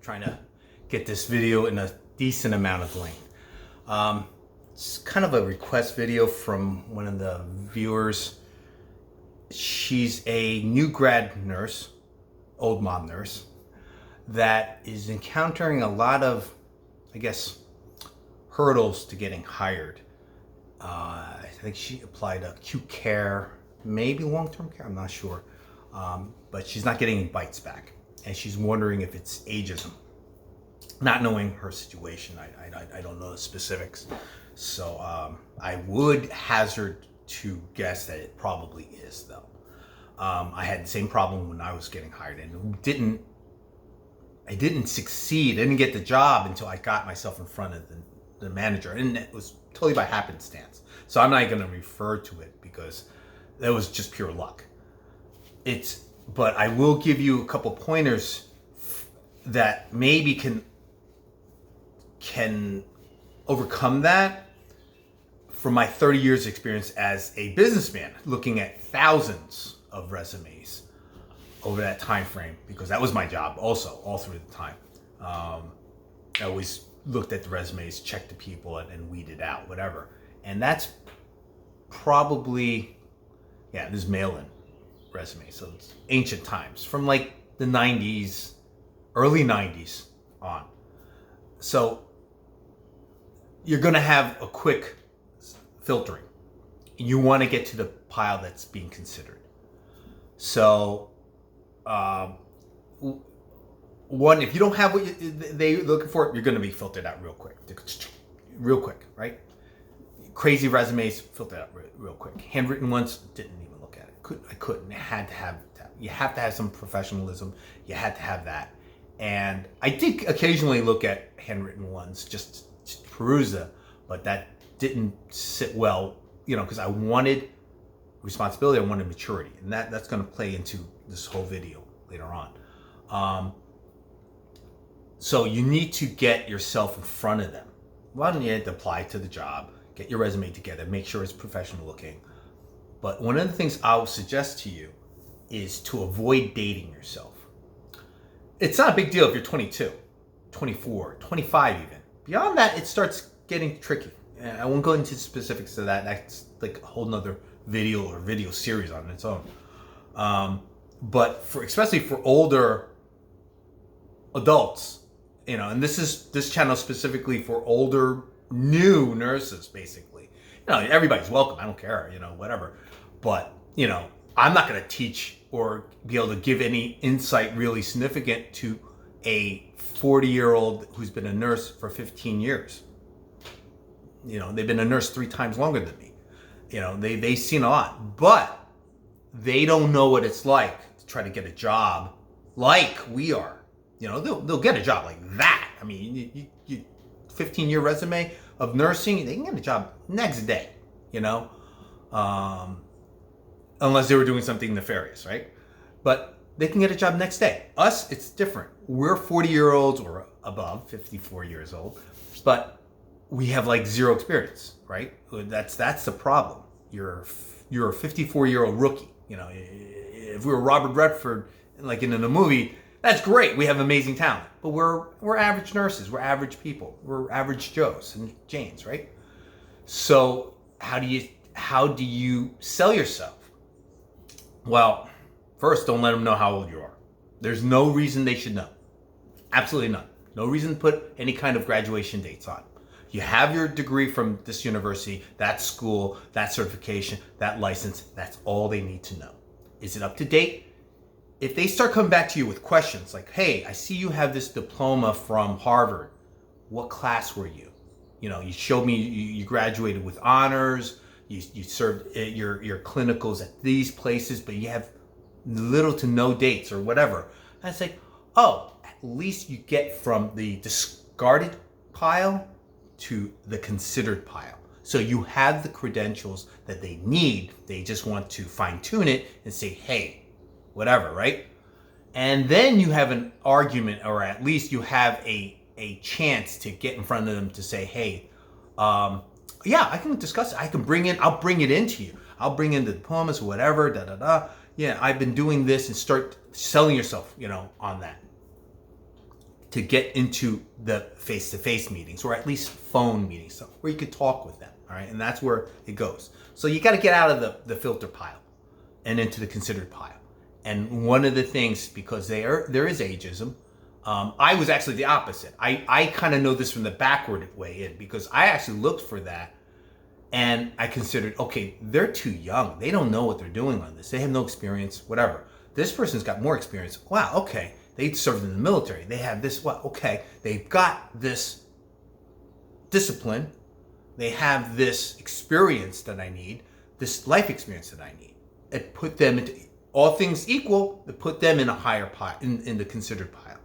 trying to get this video in a decent amount of length. It's kind of a request video from one of the viewers. She's a new grad nurse, old mom nurse, that is encountering a lot of, I guess, hurdles to getting hired. I think she applied acute care, maybe long-term care, I'm not sure. But she's not getting any bites back. And she's wondering if it's ageism. Not knowing her situation, I don't know the specifics. So I would hazard to guess that it probably is, though. I had the same problem when I was getting hired, and I didn't succeed. I didn't get the job until I got myself in front of the manager, and it was totally by happenstance. So I'm not going to refer to it because that was just pure luck. But I will give you a couple pointers that maybe can overcome that from my 30 years experience as a businessman, looking at thousands of resumes over that time frame, because that was my job also all through the time. I always looked at the resumes, checked the people, and weeded out whatever. And that's probably, this is mail-in resume, so it's ancient times, from like the 90s, early 90s on. So you're gonna have a quick filtering. You want to get to the pile that's being considered. So one, if you don't have what they're looking for, you're going to be filtered out real quick, right? Crazy resumes, filtered out real quick. Handwritten ones, didn't even look at it. I couldn't. I had to have that. You have to have some professionalism. You had to have that. And I did occasionally look at handwritten ones just to peruse them, but that didn't sit well, because I wanted responsibility, I wanted maturity, and that's going to play into this whole video later on. So you need to get yourself in front of them. One, you have to apply to the job, get your resume together, make sure it's professional looking. But one of the things I will suggest to you is to avoid dating yourself. It's not a big deal if you're 22, 24, 25 even. Beyond that, it starts getting tricky. And I won't go into specifics of that. That's like a whole nother video or video series on its own. But especially for older adults, and this channel specifically for older new nurses, basically. Everybody's welcome. I don't care, whatever. But I'm not going to teach or be able to give any insight really significant to a 40-year-old who's been a nurse for 15 years. They've been a nurse 3 times longer than me. They've seen a lot, but they don't know what it's like to try to get a job like we are. They'll get a job like that. I mean, you 15-year resume of nursing, they can get a job next day, unless they were doing something nefarious, right? But they can get a job next day. Us, it's different. We're 40-year-olds or above, 54 years old, but we have like zero experience, right? That's the problem. You're a 54-year-old rookie. If we were Robert Redford, like in a movie, that's great. We have amazing talent, but we're average nurses. We're average people. We're average Joes and Janes, right? So how do you sell yourself? Well, first, don't let them know how old you are. There's no reason they should know. Absolutely none. No reason to put any kind of graduation dates on. You have your degree from this university, that school, that certification, that license. That's all they need to know. Is it up to date? If they start coming back to you with questions like, hey, I see you have this diploma from Harvard. What class were you? You showed me you graduated with honors. You served your clinicals at these places, but you have little to no dates or whatever. And I say, at least you get from the discarded pile to the considered pile. So you have the credentials that they need. They just want to fine tune it and say, hey, whatever, right? And then you have an argument, or at least you have a chance to get in front of them to say, hey, I can discuss it. I'll bring it into you. I'll bring in the diplomas or whatever, Yeah, I've been doing this, and start selling yourself, on that. to get into the face-to-face meetings, or at least phone meetings, so where you could talk with them, all right? And that's where it goes. So you got to get out of the filter pile and into the considered pile. And one of the things, because there is ageism, I was actually the opposite. I kind of know this from the backward way in, because I actually looked for that, and I considered, okay, they're too young. They don't know what they're doing on this. They have no experience, whatever. This person's got more experience. Wow, okay. They served in the military. They have this, well, okay. They've got this discipline. They have this experience that I need, this life experience that I need. It put them into, all things equal, it put them in a higher pile, in the considered pile.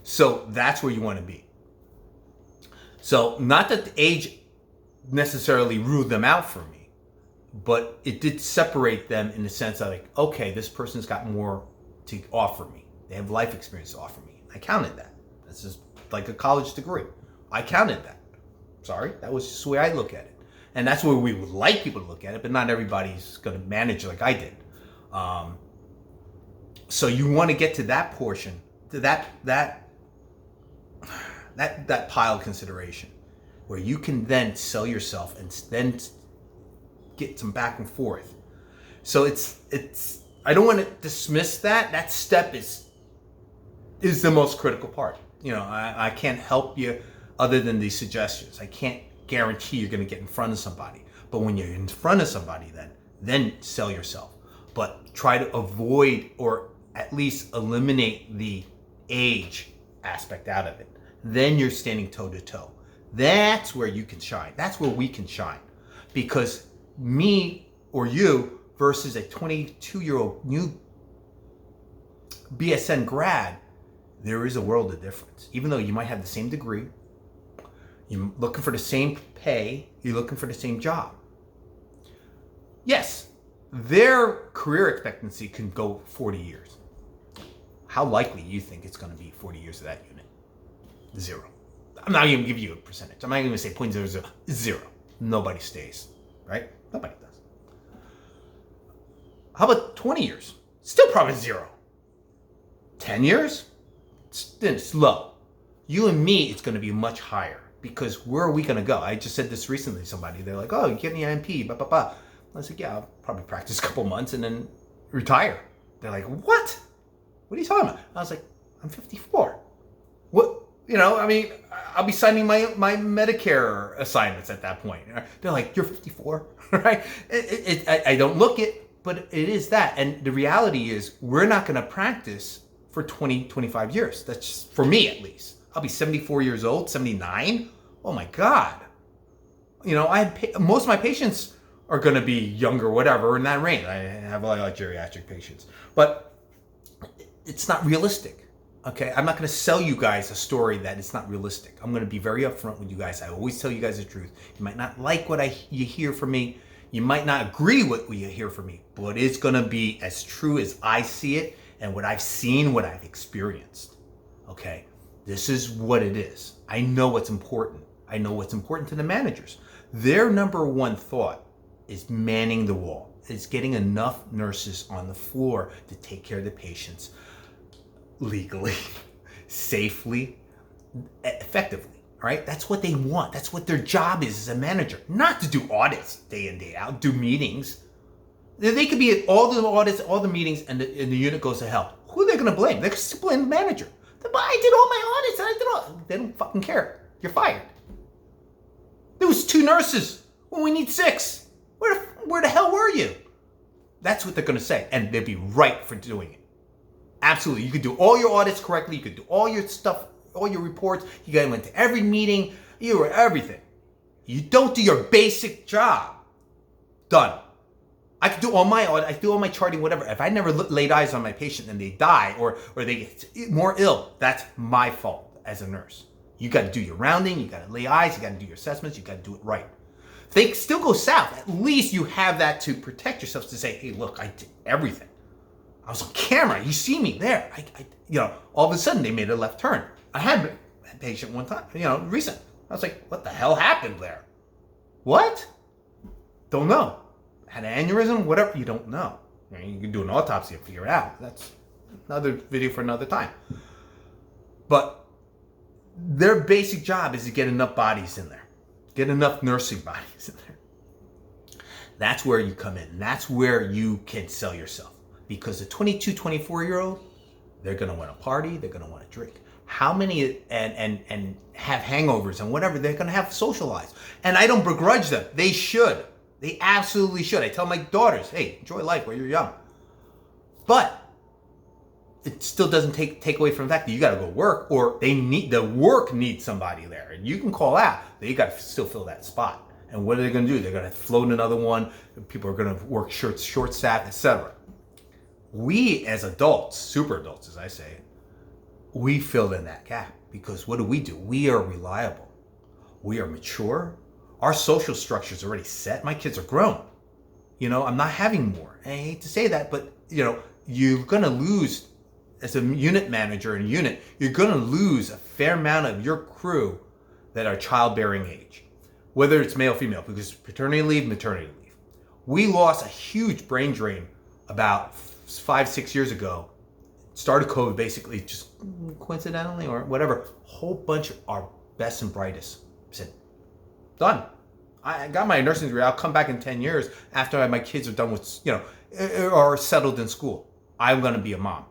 So that's where you want to be. So not that the age necessarily ruled them out for me, but it did separate them in the sense of like, okay, this person's got more to offer me. They have life experience to offer me. I counted that. This is like a college degree. I counted that. Sorry, that was just the way I look at it. And that's where we would like people to look at it, but not everybody's going to manage like I did. So you want to get to that portion, to that pile consideration, where you can then sell yourself and then get some back and forth. So it's I don't want to dismiss that. That step is the most critical part. You know, I can't help you other than these suggestions. I can't guarantee you're going to get in front of somebody. But when you're in front of somebody, then sell yourself. But try to avoid, or at least eliminate, the age aspect out of it. Then you're standing toe to toe. That's where you can shine. That's where we can shine. Because me or you versus a 22-year-old new BSN grad, there is a world of difference. Even though you might have the same degree, you're looking for the same pay, you're looking for the same job. Yes, their career expectancy can go 40 years. How likely you think it's going to be 40 years of that unit? 0. I'm not even going to give you a percentage. I'm not even going to say 0.00. 0. Nobody stays, right? Nobody does. How about 20 years? Still probably 0. 10 years? Then it's low. You and me, it's going to be much higher, because where are we going to go? I just said this recently to somebody. They're like, oh, you get an IMP, blah, blah, blah. I was like, yeah, I'll probably practice a couple months and then retire. They're like, what? What are you talking about? I was like, I'm 54. What? You know, I mean, I'll be signing my Medicare assignments at that point. They're like, you're 54, right? I don't look it, but it is that. And the reality is, we're not going to practice for 20, 25 years. That's just, for me at least. I'll be 74 years old, 79. Oh my God. You know, most of my patients are going to be younger, whatever, in that range. I have a lot of geriatric patients. But it's not realistic. Okay, I'm not going to sell you guys a story that it's not realistic. I'm going to be very upfront with you guys. I always tell you guys the truth. You might not like what you hear from me. You might not agree with what you hear from me, but it's going to be as true as I see it and what I've seen, what I've experienced. Okay, this is what it is. I know what's important. I know what's important to the managers. Their number one thought is manning the wall. It's getting enough nurses on the floor to take care of the patients legally, safely, effectively, all right? That's what they want. That's what their job is as a manager, not to do audits day in, day out, do meetings. They could be at all the audits, all the meetings, and the unit goes to hell. Who are they going to blame? They're going to blame the manager. I did all my audits, and I did all. They don't fucking care. You're fired. There was 2 nurses when we need 6. Where the hell were you? That's what they're going to say, and they'd be right for doing it. Absolutely. You could do all your audits correctly. You could do all your stuff, all your reports. You guys went to every meeting. You were everything. You don't do your basic job. Done. I could do all my audit. I do all my charting, whatever. If I never laid eyes on my patient and they die or they get more ill, that's my fault as a nurse. You got to do your rounding. You got to lay eyes. You got to do your assessments. You got to do it right. If they still go south, at least you have that to protect yourselves to say, hey, look, I did everything. I was on camera. You see me there. All of a sudden they made a left turn. I had a patient one time, recent. I was like, what the hell happened there? What? Don't know. Had an aneurysm, whatever. You don't know. You can do an autopsy and figure it out. That's another video for another time. But Their basic job is to get enough bodies in there, get enough nursing bodies in there. That's where you come in. That's where you can sell yourself. Because the 22, 24-year-old, they're going to want to party. They're going to want to drink. How many and have hangovers and whatever, they're going to have socialized. And I don't begrudge them. They should. They absolutely should. I tell my daughters, hey, enjoy life while you're young. But it still doesn't take away from the fact that you got to go work, or the work needs somebody there. And you can call out, but you got to still fill that spot. And what are they going to do? They're going to float another one. People are going to work short staff, etc. We as adults, super adults as I say, we fill in that gap, because what do? We are reliable. We are mature. Our social structure is already set. My kids are grown. I'm not having more. I hate to say that, but you're going to lose as a unit manager in a unit. You're going to lose a fair amount of your crew that are childbearing age, whether it's male, female, because paternity leave, maternity leave. We lost a huge brain drain about 5-6 years ago. Started COVID basically just coincidentally or whatever. A whole bunch of our best and brightest said, done. I got my nursing degree. I'll come back in 10 years after my kids are done with, are settled in school. I'm going to be a mom.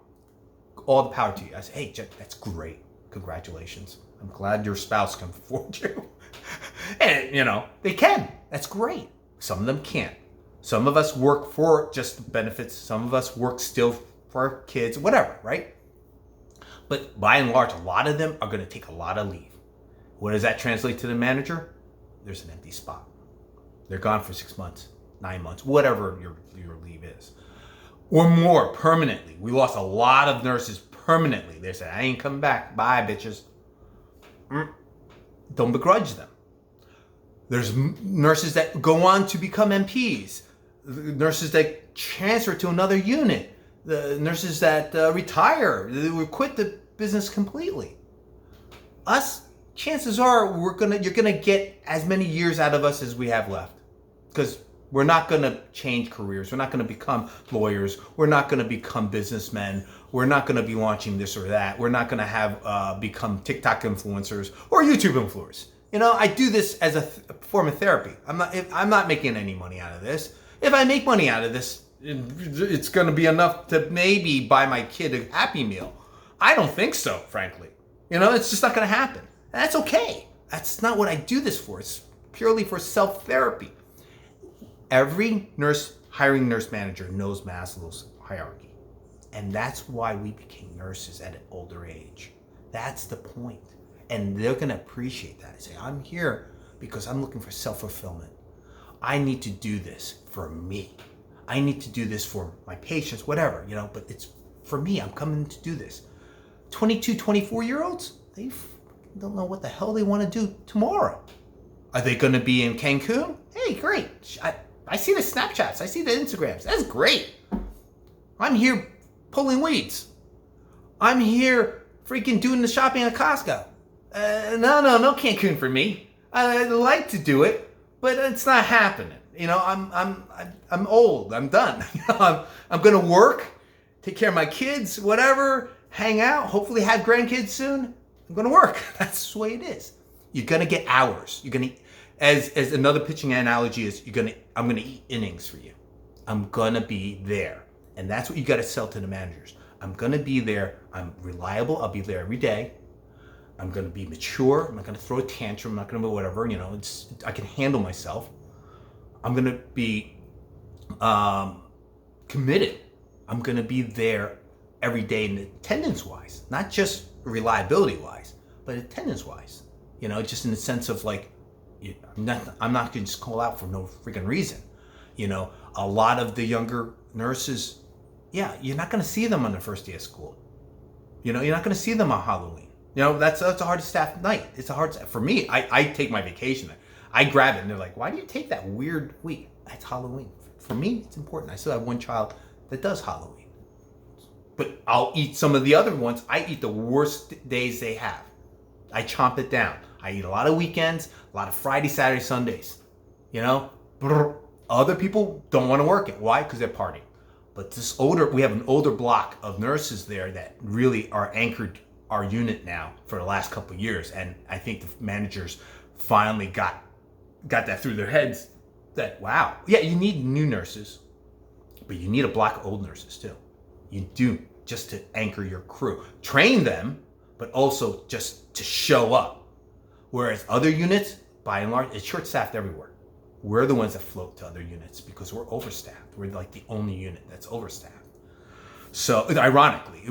All the power to you. I said, hey, Jen, that's great. Congratulations. I'm glad your spouse can afford you. And, they can. That's great. Some of them can't. Some of us work for just the benefits. Some of us work still for our kids, whatever, right? But by and large, a lot of them are going to take a lot of leave. What does that translate to the manager? There's an empty spot. They're gone for 6 months, 9 months, whatever your leave is. Or more, permanently. We lost a lot of nurses permanently. They said, I ain't coming back. Bye, bitches. Don't begrudge them. There's nurses that go on to become MPs. Nurses that transfer to another unit. The nurses that retire, they would quit the business completely. Us, chances are you're gonna get as many years out of us as we have left, because we're not gonna change careers. We're not gonna become lawyers. We're not gonna become businessmen. We're not gonna be launching this or that. We're not gonna have become TikTok influencers or YouTube influencers. I do this as a form of therapy. I'm not making any money out of this. If I make money out of this, it's going to be enough to maybe buy my kid a Happy Meal. I don't think so, frankly. It's just not going to happen. And that's okay. That's not what I do this for. It's purely for self-therapy. Every hiring nurse manager knows Maslow's hierarchy. And that's why we became nurses at an older age. That's the point. And they're going to appreciate that. I say, I'm here because I'm looking for self-fulfillment. I need to do this for me. I need to do this for my patients, whatever, but it's for me. I'm coming to do this. 22, 24-year-olds, they don't know what the hell they want to do tomorrow. Are they going to be in Cancun? Hey, great. I see the Snapchats. I see the Instagrams. That's great. I'm here pulling weeds. I'm here freaking doing the shopping at Costco. No Cancun for me. I'd like to do it, but it's not happening. I'm old. I'm done. I'm gonna work, take care of my kids, whatever, hang out, hopefully have grandkids soon. I'm gonna work. That's the way it is. You're gonna get hours. You're gonna, as another pitching analogy is, I'm gonna eat innings for you. I'm gonna be there, and that's what you got to sell to the managers. I'm gonna be there. I'm reliable. I'll be there every day. I'm gonna be mature. I'm not gonna throw a tantrum. I'm not gonna be whatever. I can handle myself. I'm going to be committed. I'm going to be there every day in attendance-wise, not just reliability-wise, but attendance-wise. Just in the sense of I'm not going to just call out for no freaking reason. A lot of the younger nurses, you're not going to see them on the first day of school. You're not going to see them on Halloween. That's a hard staff night. It's a hard, for me, I take my vacation. I grab it and they're like, why do you take that weird week? It's Halloween. For me, it's important. I still have one child that does Halloween. But I'll eat some of the other ones. I eat the worst days they have. I chomp it down. I eat a lot of weekends, a lot of Friday, Saturday, Sundays. Other people don't want to work it. Why? Because they're partying. But we have an older block of nurses there that really are anchored our unit now for the last couple of years, and I think the managers finally got that through their heads that, wow, yeah, you need new nurses, but you need a block of old nurses too. You do, just to anchor your crew. Train them, but also just to show up. Whereas other units, by and large, it's short-staffed everywhere. We're the ones that float to other units because we're overstaffed. We're like the only unit that's overstaffed. So ironically,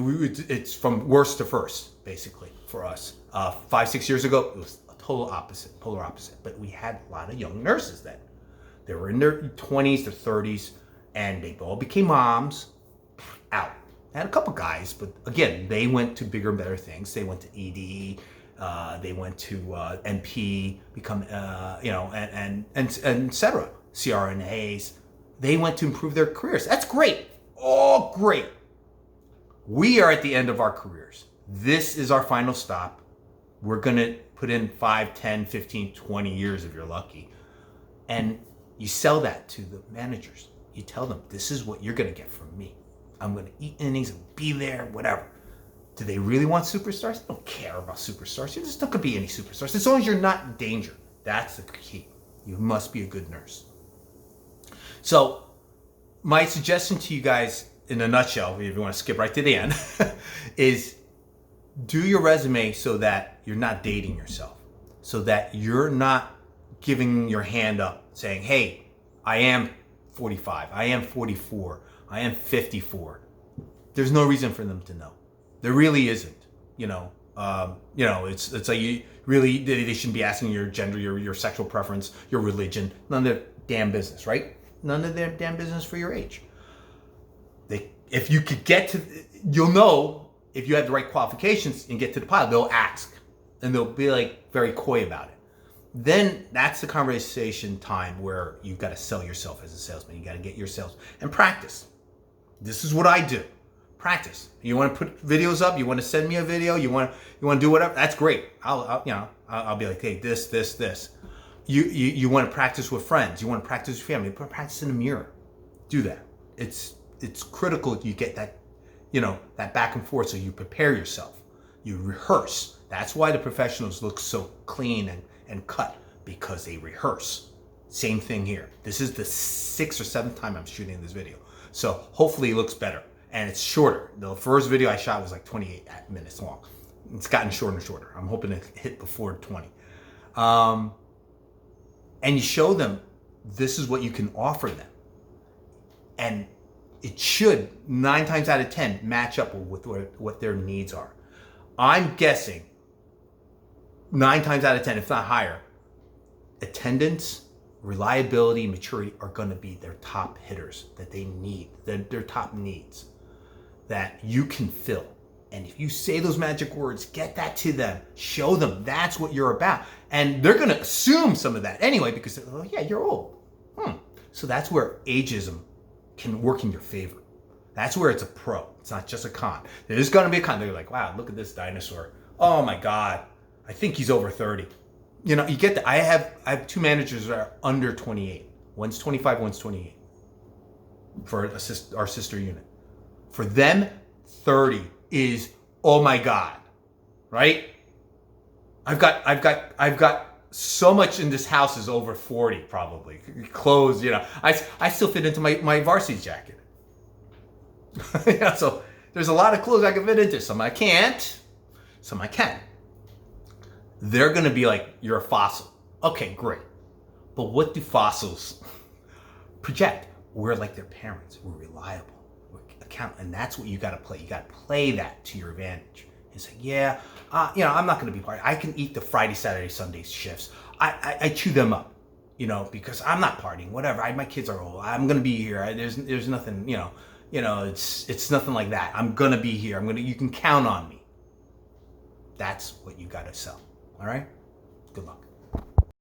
it's from worst to first, basically, for us. 5-6 years ago, it was a polar opposite. But we had a lot of young nurses then. They were in their 20s, their 30s, and they all became moms. Out. I had a couple guys, but again, they went to bigger and better things. They went to ED, they went to NP, become, and et cetera, CRNAs. They went to improve their careers. That's great. All great. We are at the end of our careers. This is our final stop. We're going to put in 5, 10, 15, 20 years if you're lucky. And you sell that to the managers. You tell them, this is what you're going to get from me. I'm going to eat innings and be there, whatever. Do they really want superstars? They don't care about superstars. There's not going to be any superstars. As long as you're not in danger. That's the key. You must be a good nurse. So my suggestion to you guys, in a nutshell, if you want to skip right to the end, is do your resume so that you're not dating yourself. So that you're not giving your hand up saying, hey, I am 45, I am 44, I am 54. There's no reason for them to know. There really isn't. It's like you really, they shouldn't be asking your gender, your sexual preference, your religion. None of their damn business, right? None of their damn business for your age. If you could get to, you'll know if you have the right qualifications and get to the pilot, they'll ask and they'll be like very coy about it. Then that's the conversation time where you've got to sell yourself as a salesman. You got to get your sales and practice. This is what I do. Practice. You want to put videos up? You want to send me a video? You want to do whatever? That's great. I'll be like, hey, this. You want to practice with friends? You want to practice with family? Practice in the mirror. Do that. It's critical you get that, that back and forth, so you prepare yourself. You rehearse. That's why the professionals look so clean and cut, because they rehearse. Same thing here. This is the 6th or 7th time I'm shooting this video. So hopefully it looks better. And it's shorter. The first video I shot was like 28 minutes long. It's gotten shorter and shorter. I'm hoping to hit before 20. And you show them this is what you can offer them. And it should, 9 times out of 10, match up with what their needs are. I'm guessing 9 times out of 10, if not higher, attendance, reliability, maturity are going to be their top hitters that they need, their top needs that you can fill. And if you say those magic words, get that to them, show them that's what you're about. And they're going to assume some of that anyway, because, oh yeah, you're old. So that's where ageism can work in your favor. That's where it's a pro. It's not just a con. There's going to be a con. They're like, wow, look at this dinosaur. Oh my God. I think he's over 30. You get that. I have 2 managers that are under 28. One's 25, one's 28. For our sister unit. For them, 30 is, oh my God. Right? I've got so much in this house is over 40 probably. Clothes, I still fit into my varsity jacket. So there's a lot of clothes I can fit into. Some I can't, some I can. They're going to be like, you're a fossil. Okay, great. But what do fossils project? We're like their parents. We're reliable. We're accountable. And that's what you got to play. You got to play that to your advantage. And say, yeah, I'm not going to be partying. I can eat the Friday, Saturday, Sunday shifts. I chew them up, because I'm not partying. Whatever. My kids are old. I'm going to be here. There's nothing, it's nothing like that. I'm going to be here. You can count on me. That's what you got to sell. All right? Good luck.